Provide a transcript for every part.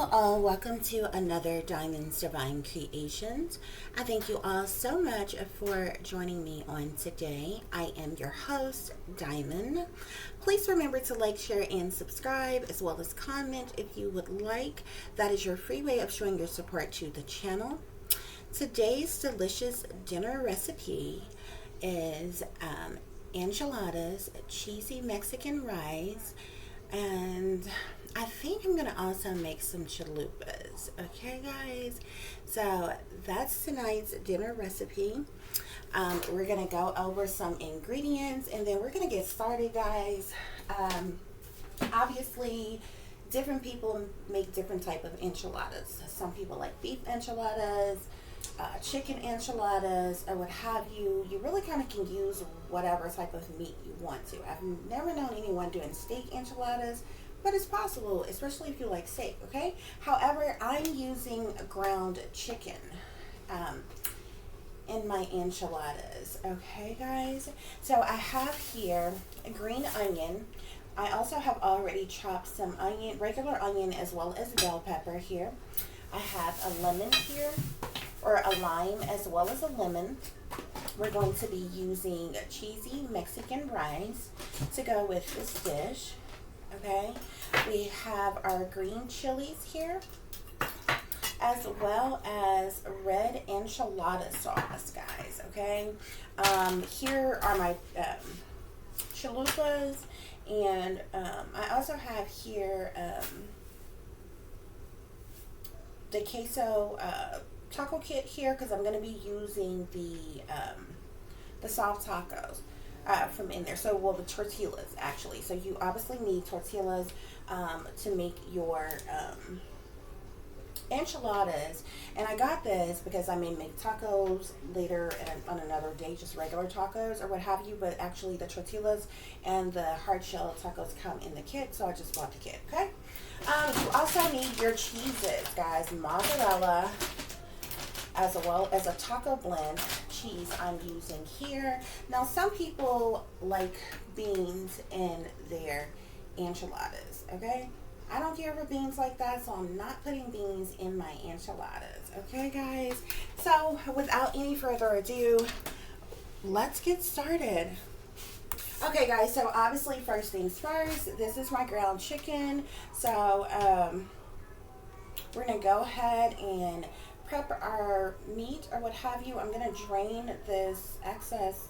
Hello all, welcome to another Diamond's Divine Creations. I thank you all so much for joining me on today. I am your host, Diamond. Please remember to like, share, and subscribe, as well as comment if you would like. That is your free way of showing your support to the channel. Today's delicious dinner recipe is enchiladas, cheesy Mexican rice, and I think I'm gonna also make some chalupas. Okay, guys, so that's tonight's dinner recipe. We're gonna go over some ingredients and then we're gonna get started, guys. Obviously different people make different type of enchiladas. Some people like beef enchiladas, chicken enchiladas, or what have you. You really kind of can use whatever type of meat you want to. I've never known anyone doing steak enchiladas, but it's possible, especially if you like steak, okay? However, I'm using ground chicken in my enchiladas, okay, guys? So I have here a green onion. I also have already chopped some onion, regular onion, as well as bell pepper here. I have a lemon here, or a lime, as well as a lemon. We're going to be using cheesy Mexican rice to go with this dish. Okay, we have our green chilies here, as well as red enchilada sauce, guys. Okay, here are my chalupas, and I also have here the queso taco kit here, because I'm going to be using the soft tacos from in there. So, well, the tortillas actually. So you obviously need tortillas to make your enchiladas. And I got this because I may make tacos later on another day, just regular tacos or what have you. But actually the tortillas and the hard shell tacos come in the kit, so I just bought the kit. Okay. You also need your cheeses, guys. Mozzarella, as well as a taco blend cheese I'm using here. Now, some people like beans in their enchiladas, okay? I don't care for beans like that, so I'm not putting beans in my enchiladas, okay, guys? So, without any further ado, let's get started. Okay, guys, so obviously, first things first, this is my ground chicken. So, we're gonna go ahead and prep our meat or what have you. I'm gonna drain this excess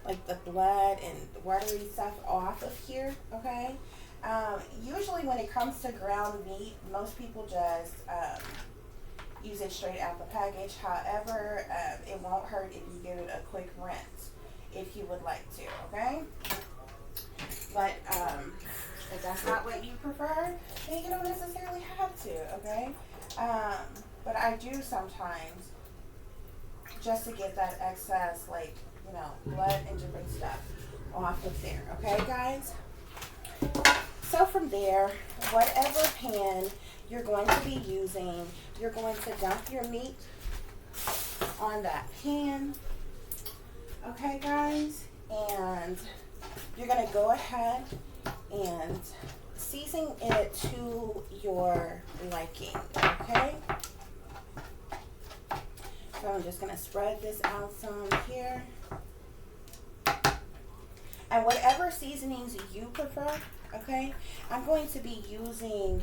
like the blood and watery stuff off of here, okay? Usually when it comes to ground meat, most people just use it straight out the package. However, it won't hurt if you give it a quick rinse if you would like to, okay? But if that's not what you prefer, then you don't necessarily have to, okay? But I do sometimes, just to get that excess, like, you know, blood and different stuff off of there. Okay, guys? So from there, whatever pan you're going to be using, you're going to dump your meat on that pan. Okay, guys? And you're going to go ahead and season it to your liking. Okay? So I'm just going to spread this out some here. And whatever seasonings you prefer, okay, I'm going to be using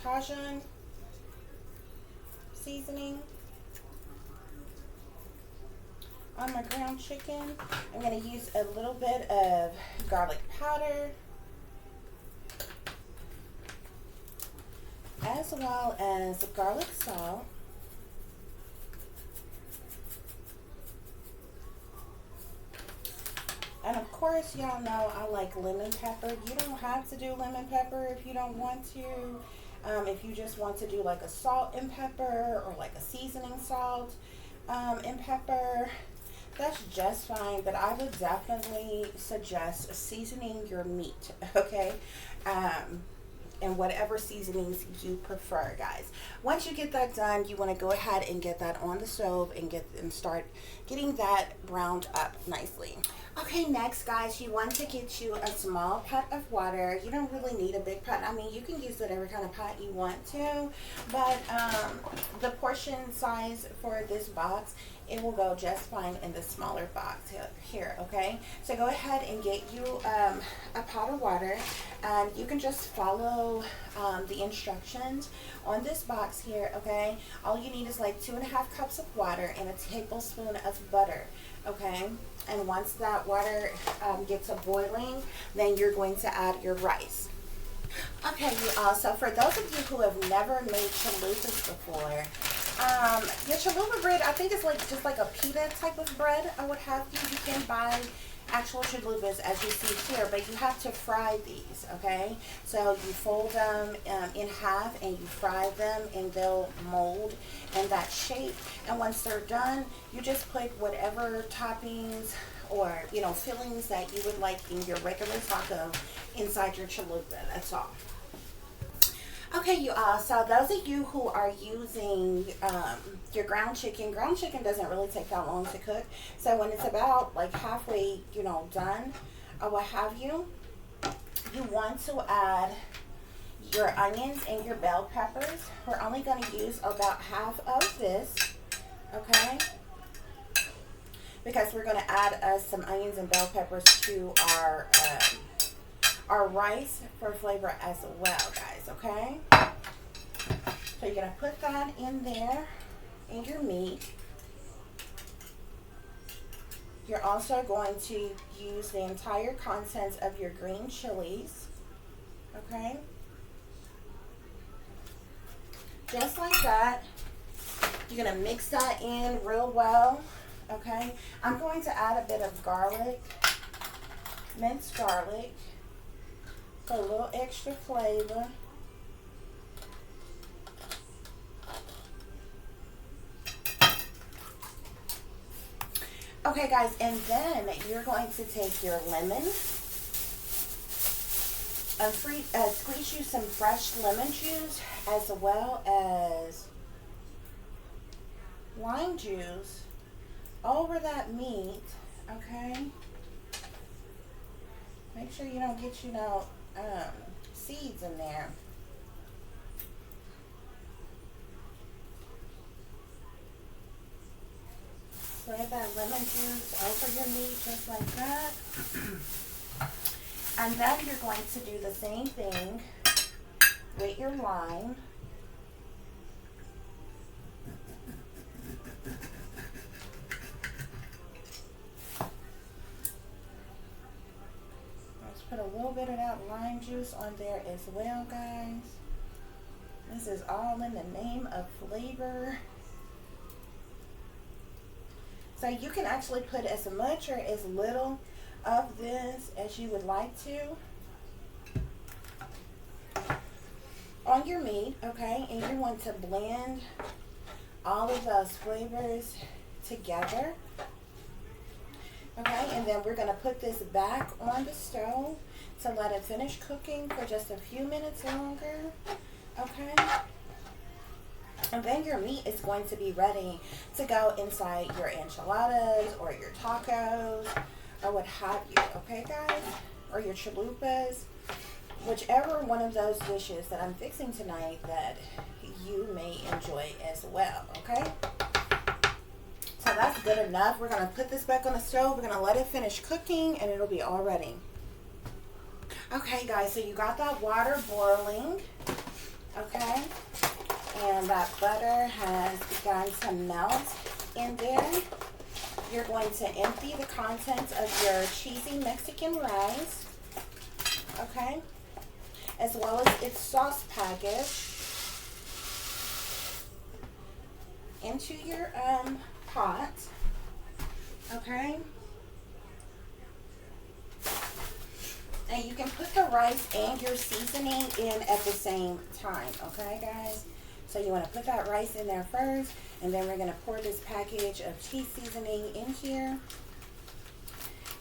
Cajun seasoning on my ground chicken. I'm going to use a little bit of garlic powder, as well as garlic salt. And of course, y'all know I like lemon pepper. You don't have to do lemon pepper if you don't want to. If you just want to do like a salt and pepper, or like a seasoning salt and pepper, that's just fine. But I would definitely suggest seasoning your meat, okay? And whatever seasonings you prefer, guys. Once you get that done, you want to go ahead and get that on the stove and start getting that browned up nicely. Okay, next, guys, you want to get you a small pot of water. You don't really need a big pot. I mean, you can use whatever kind of pot you want to, but the portion size for this box, it will go just fine in the smaller box here, okay? So go ahead and get you a pot of water, and you can just follow the instructions on this box here, okay? All you need is like 2.5 cups of water and a tablespoon of butter, okay? And once that water gets a boiling, then you're going to add your rice. Okay, you all, so for those of you who have never made chalupas before, your chalupa bread, I think it's like just like a pita type of bread or what have you. You can buy actual chalupas as you see here, but you have to fry these, okay? So you fold them in half and you fry them and they'll mold in that shape. And once they're done, you just put whatever toppings or, you know, fillings that you would like in your regular taco inside your chalupa. That's all. Okay, you all, so those of you who are using your ground chicken doesn't really take that long to cook. So when it's about like halfway, you know, done or what have you, you want to add your onions and your bell peppers. We're only going to use about half of this, okay? Because we're going to add some onions and bell peppers to our rice for flavor as well, guys, okay? So you're going to put that in there, in your meat. You're also going to use the entire contents of your green chilies, okay? Just like that. You're going to mix that in real well, okay? I'm going to add a bit of garlic, minced garlic, for a little extra flavor. Okay, guys, and then you're going to take your lemon, squeeze you some fresh lemon juice as well as lime juice over that meat, okay? Make sure you don't get, you know, seeds in there. Spread that lemon juice over your meat just like that. And then you're going to do the same thing with your lime. Let's put a little bit of that lime juice on there as well, guys. This is all in the name of flavor. So you can actually put as much or as little of this as you would like to on your meat, okay? And you want to blend all of those flavors together, okay? And then we're going to put this back on the stove to let it finish cooking for just a few minutes longer, okay? And then your meat is going to be ready to go inside your enchiladas or your tacos or what have you, okay, guys? Or your chalupas, whichever one of those dishes that I'm fixing tonight that you may enjoy as well, okay? So that's good enough. We're going to put this back on the stove. We're going to let it finish cooking and it'll be all ready. Okay, guys, so you got that water boiling, okay? And that butter has begun to melt in there. You're going to empty the contents of your cheesy Mexican rice, okay, as well as its sauce package into your pot, okay. And you can put the rice and your seasoning in at the same time, okay, guys? So you want to put that rice in there first, and then we're going to pour this package of cheese seasoning in here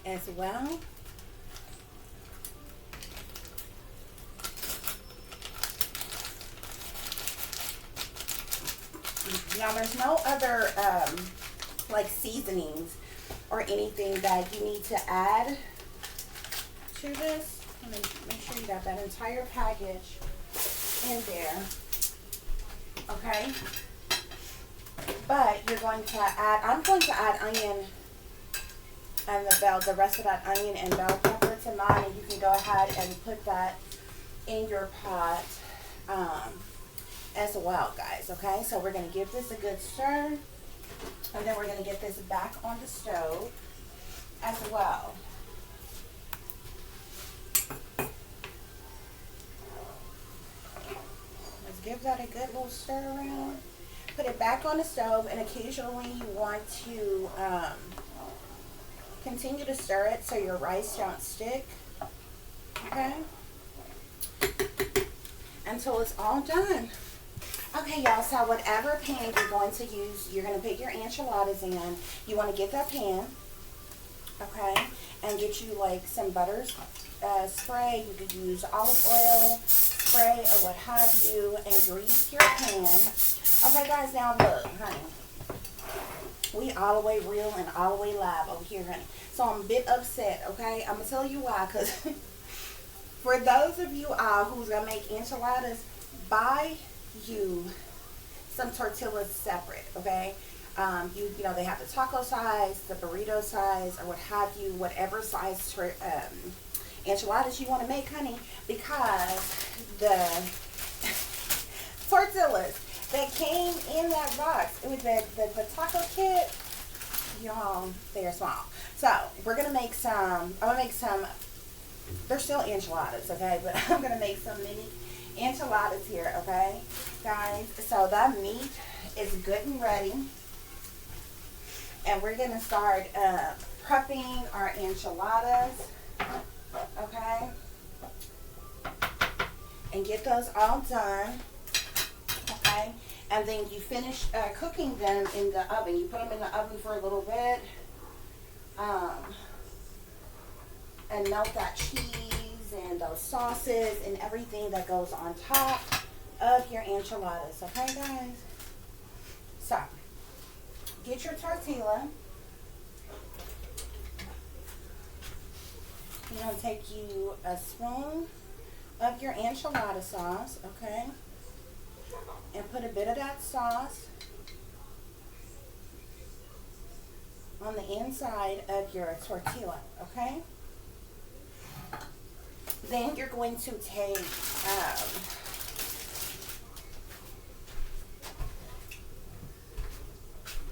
as well. Now there's no other like seasonings or anything that you need to add to this. Make sure you got that entire package in there. Okay? But you're going to add, I'm going to add onion and the rest of that onion and bell pepper to mine, and you can go ahead and put that in your pot as well, guys. Okay, so we're going to give this a good stir, and then we're going to get this back on the stove as well. Let's give that a good little stir around. Put it back on the stove, and occasionally you want to continue to stir it so your rice don't stick. Okay? Until it's all done. Okay, y'all, so whatever pan you're going to use, you're going to put your enchiladas in. You want to get that pan, okay, and get you like some butter spray. You could use olive oil spray or what have you, and grease your pan. Okay, guys, now look, honey. We all the way real and all the way live over here, honey. So I'm a bit upset, okay? I'm going to tell you why, because for those of you who's going to make enchiladas, buy you some tortillas separate, okay? You know, they have the taco size, the burrito size, or what have you, whatever size enchiladas you want to make, honey, because the tortillas that came in that box, it was the taco kit, y'all, they are small. So we're gonna make some, I'm gonna make some, they're still enchiladas, okay, but I'm gonna make some mini enchiladas here, okay, guys. So that meat is good and ready, and we're gonna start prepping our enchiladas, okay, and get those all done. Okay, and then you finish cooking them in the oven. You put them in the oven for a little bit, and melt that cheese and those sauces and everything that goes on top of your enchiladas. Okay, guys? So, get your tortilla. You're going to take you a spoon of your enchilada sauce, okay? And put a bit of that sauce on the inside of your tortilla, okay? Then you're going to take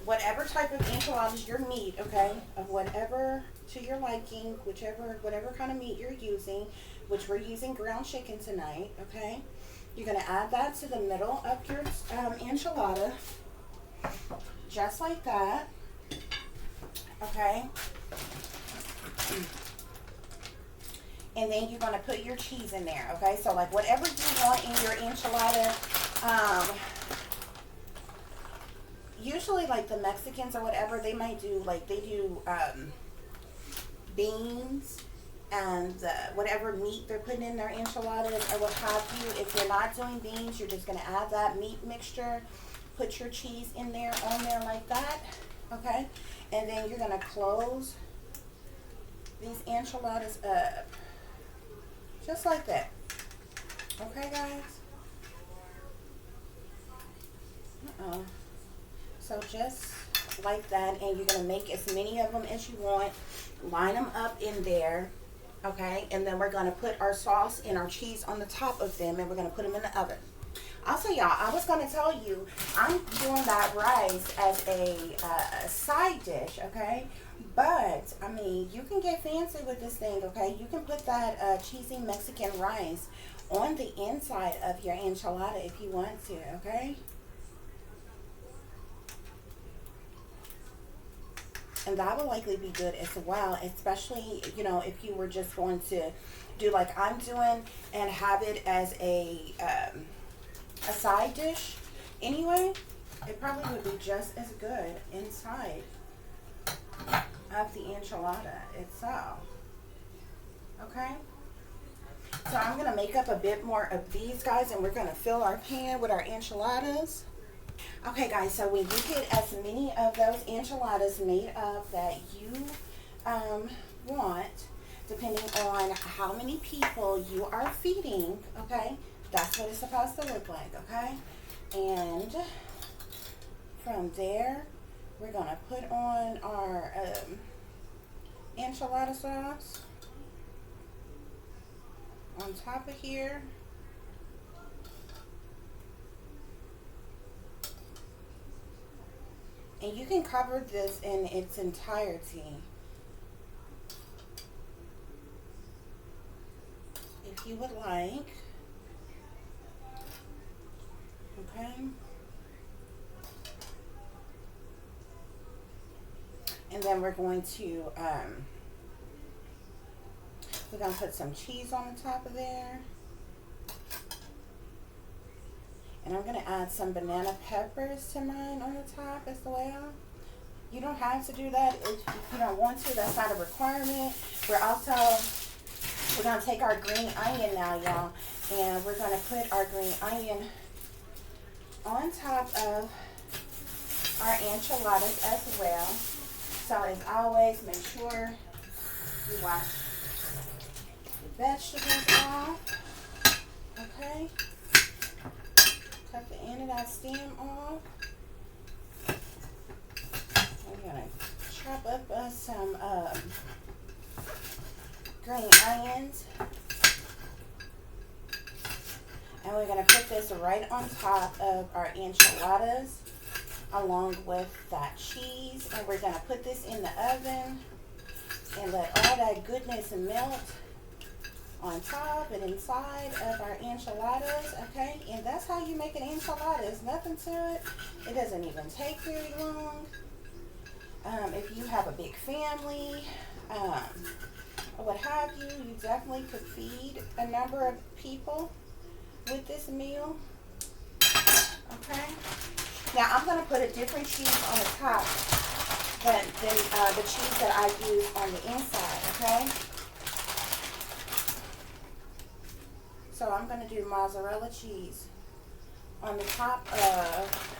whatever type of enchiladas, your meat, okay, of whatever to your liking, whatever kind of meat you're using, which we're using ground chicken tonight, okay? You're going to add that to the middle of your enchilada, just like that, okay? And then you're going to put your cheese in there, okay? So, like, whatever you want in your enchilada, usually, like, the Mexicans or whatever, they might do, like, they do beans and whatever meat they're putting in their enchiladas or what have you. If you're not doing beans, you're just going to add that meat mixture, put your cheese in there, on there like that, okay? And then you're going to close these enchiladas up, just like that, okay, guys? So just like that, and you're going to make as many of them as you want, line them up in there. Okay, and then we're going to put our sauce and our cheese on the top of them, and we're going to put them in the oven. Also, y'all, I was going to tell you, I'm doing that rice as a side dish, okay? But, I mean, you can get fancy with this thing, okay? You can put that cheesy Mexican rice on the inside of your enchilada if you want to, okay? And that will likely be good as well, especially, you know, if you were just going to do like I'm doing and have it as a side dish anyway. It probably would be just as good inside of the enchilada itself. Okay? So I'm going to make up a bit more of these, guys, and we're going to fill our pan with our enchiladas. Okay, guys, so when you get as many of those enchiladas made up that you want, depending on how many people you are feeding, okay, that's what it's supposed to look like, okay? And from there, we're going to put on our enchilada sauce on top of here. And you can cover this in its entirety if you would like. Okay. And then we're going to put some cheese on the top of there. And I'm going to add some banana peppers to mine on the top as well. You don't have to do that if you don't want to. That's not a requirement. We're going to take our green onion now, y'all. And we're going to put our green onion on top of our enchiladas as well. So as always, make sure you wash the vegetables off. Okay. Cut the end of that stem off. We're going to chop up some green onions. And we're going to put this right on top of our enchiladas along with that cheese. And we're going to put this in the oven and let all that goodness melt on top and inside of our enchiladas, okay? And that's how you make an enchilada. There's nothing to it. It doesn't even take very long. If you have a big family, or what have you, you definitely could feed a number of people with this meal, okay? Now, I'm going to put a different cheese on the top than the cheese that I use on the inside, okay? So I'm going to do mozzarella cheese on the top of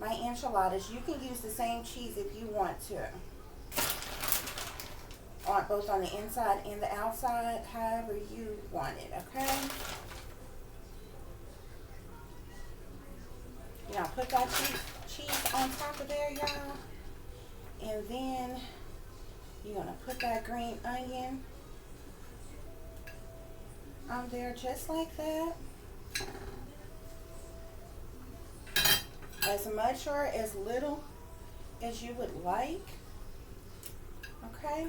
my enchiladas. You can use the same cheese if you want to, both on the inside and the outside, however you want it, okay? Now put that cheese on top of there, y'all. And then you're going to put that green onion on there just like that. As much or as little as you would like. Okay.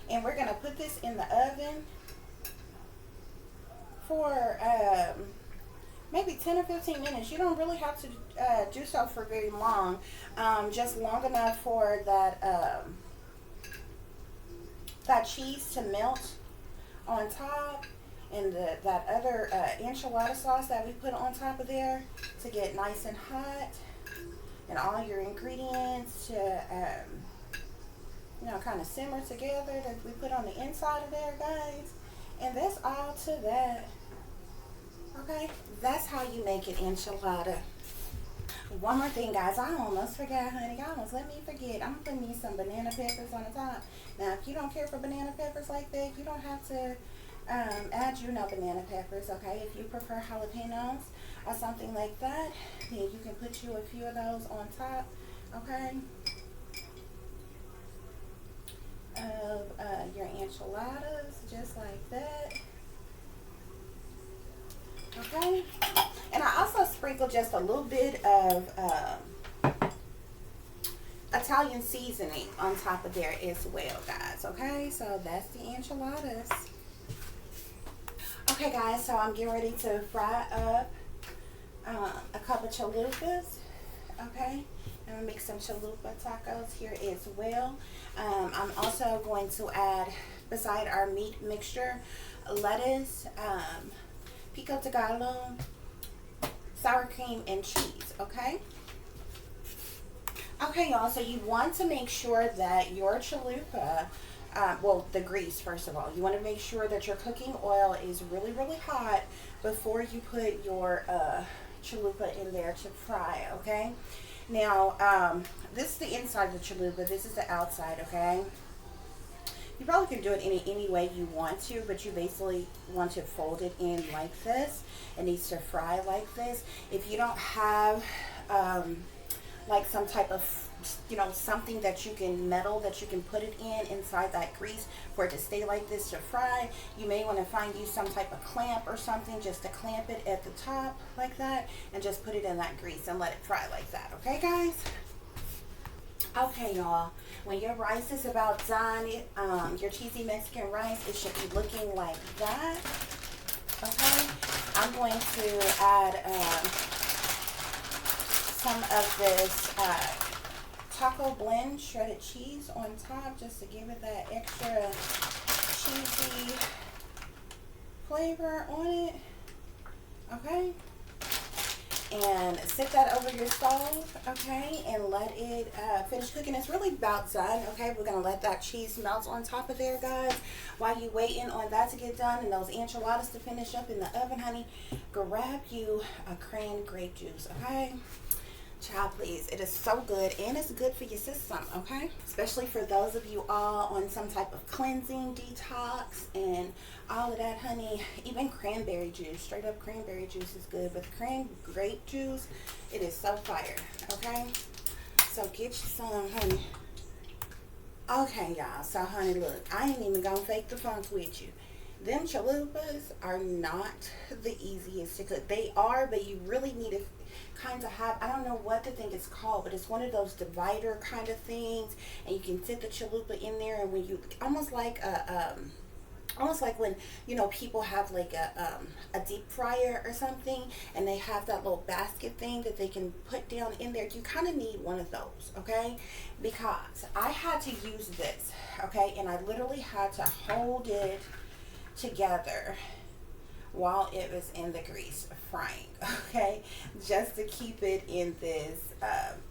And we're going to put this in the oven for maybe 10 or 15 minutes. You don't really have to do so for very long. Just long enough for that that cheese to melt on top, and that other enchilada sauce that we put on top of there to get nice and hot, and all your ingredients to kind of simmer together that we put on the inside of there, guys. And that's all to that. Okay, that's how you make an enchilada. One more thing, guys, I almost forgot, honey. I almost let me forget. I'm putting me some banana peppers on the top. Now, if you don't care for banana peppers like that, you don't have to add, banana peppers, okay? If you prefer jalapenos or something like that, then you can put you a few of those on top, okay, of your enchiladas, just like that. Okay, and I also sprinkle just a little bit of Italian seasoning on top of there as well, guys. Okay, so that's the enchiladas. Okay, guys, so I'm getting ready to fry up a couple of chalupas. Okay, I'm gonna make some chalupa tacos here as well. I'm also going to add, beside our meat mixture, lettuce, pico de gallo, sour cream, and cheese, okay? Okay, y'all, so you want to make sure that your chalupa well, the grease, first of all. You want to make sure that your cooking oil is really, really hot before you put your chalupa in there to fry, okay? Now, this is the inside of the chalupa. This is the outside, okay? You probably can do it any way you want to, but you basically want to fold it in like this. It needs to fry like this. If you don't have like some type of, you know, something that you can, metal that you can put it in inside that grease for it to stay like this to fry, you may want to find you some type of clamp or something just to clamp it at the top like that, and just put it in that grease and let it fry like that. Okay, guys? Okay, y'all, when your rice is about done, your cheesy Mexican rice, it should be looking like that. Okay, I'm going to add some of this taco blend shredded cheese on top, just to give it that extra cheesy flavor on it. Okay, and set that over your stove, okay, and let it finish cooking. It's really about done, okay? We're gonna let that cheese melt on top of there, guys. While you waiting on that to get done and those enchiladas to finish up in the oven, honey, grab you a cran grape juice, okay? Child, please, it is so good, and it's good for your system, okay? Especially for those of you all on some type of cleansing detox and all of that, honey. Even cranberry juice, straight up cranberry juice is good, but the cran grape juice, it is so fire, okay? So get you some, honey. Okay, y'all, so honey, look, I ain't even gonna fake the funk with you. Them chalupas are not the easiest to cook. They are, but you really need to kind of have, I don't know what the thing is called, but it's one of those divider kind of things, and you can sit the chalupa in there, and when you, almost like when, you know, people have like a deep fryer or something, and they have that little basket thing that they can put down in there. You kind of need one of those, okay? Because I had to use this, okay, and I literally had to hold it together while it was in the grease frying, okay, just to keep it in this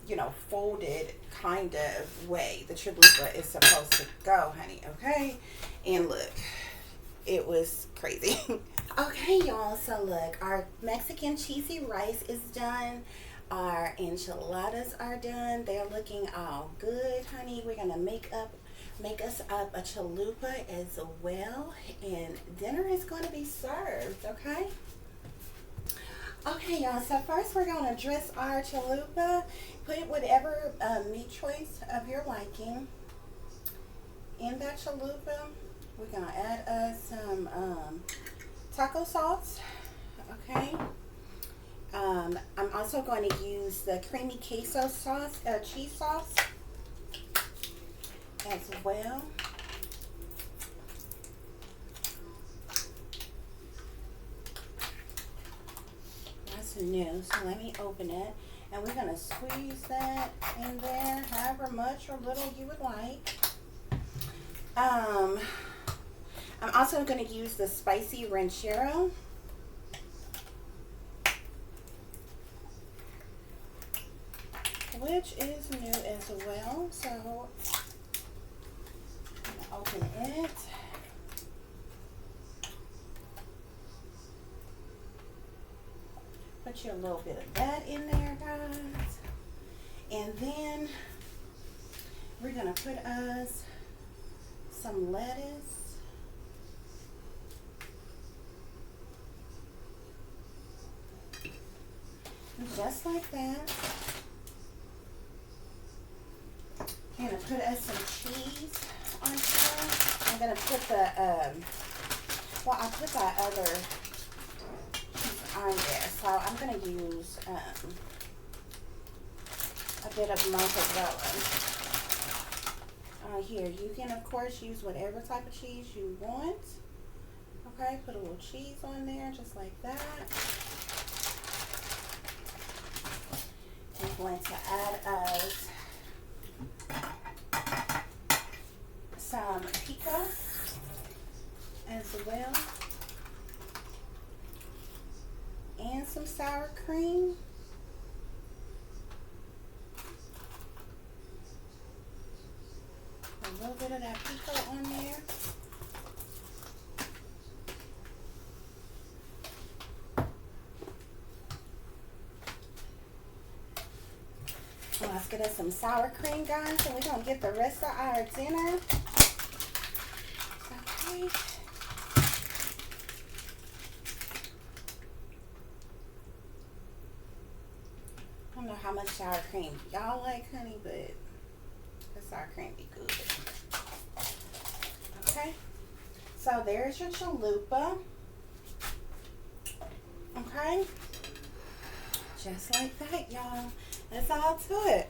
you know, folded kind of way the chalupa is supposed to go, honey, okay? And look, it was crazy. Okay, y'all, so look, our Mexican cheesy rice is done. Our enchiladas are done. They're looking all good, honey. We're gonna make us up a chalupa as well, and dinner is going to be served, okay? Okay, y'all, so first we're going to dress our chalupa. Put whatever meat choice of your liking in that chalupa. We're going to add some taco sauce, okay? I'm also going to use the creamy queso sauce, cheese sauce, as well. That's new, so let me open it, and we're going to squeeze that in there however much or little you would like. I'm also going to use the spicy ranchero, which is new as well, so open it. Put you a little bit of that in there, guys. And then we're gonna put us some lettuce. Just like that. I'm gonna put us some cheese on here. I'm gonna put the well, I put that other cheese on there, so I'm gonna use a bit of mozzarella on here. You can of course use whatever type of cheese you want. Okay, put a little cheese on there just like that. I'm going to add us some pico as well, and some sour cream. little bit of that pico on there. Let's get us some sour cream, guys, and we're going to get the rest of our dinner. Okay. I don't know how much sour cream y'all like, honey, but the sour cream be good. Okay. So there's your chalupa. Okay. Just like that, y'all. That's all to it.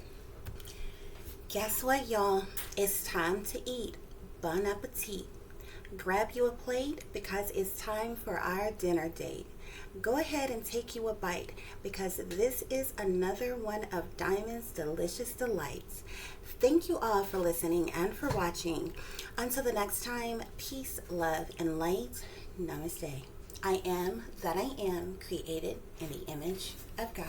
Guess what, y'all? It's time to eat. Bon appetit. Grab you a plate because it's time for our dinner date. Go ahead and take you a bite because this is another one of Diamond's delicious delights. Thank you all for listening and for watching. Until the next time, peace, love, and light. Namaste. I am that I am, created in the image of God.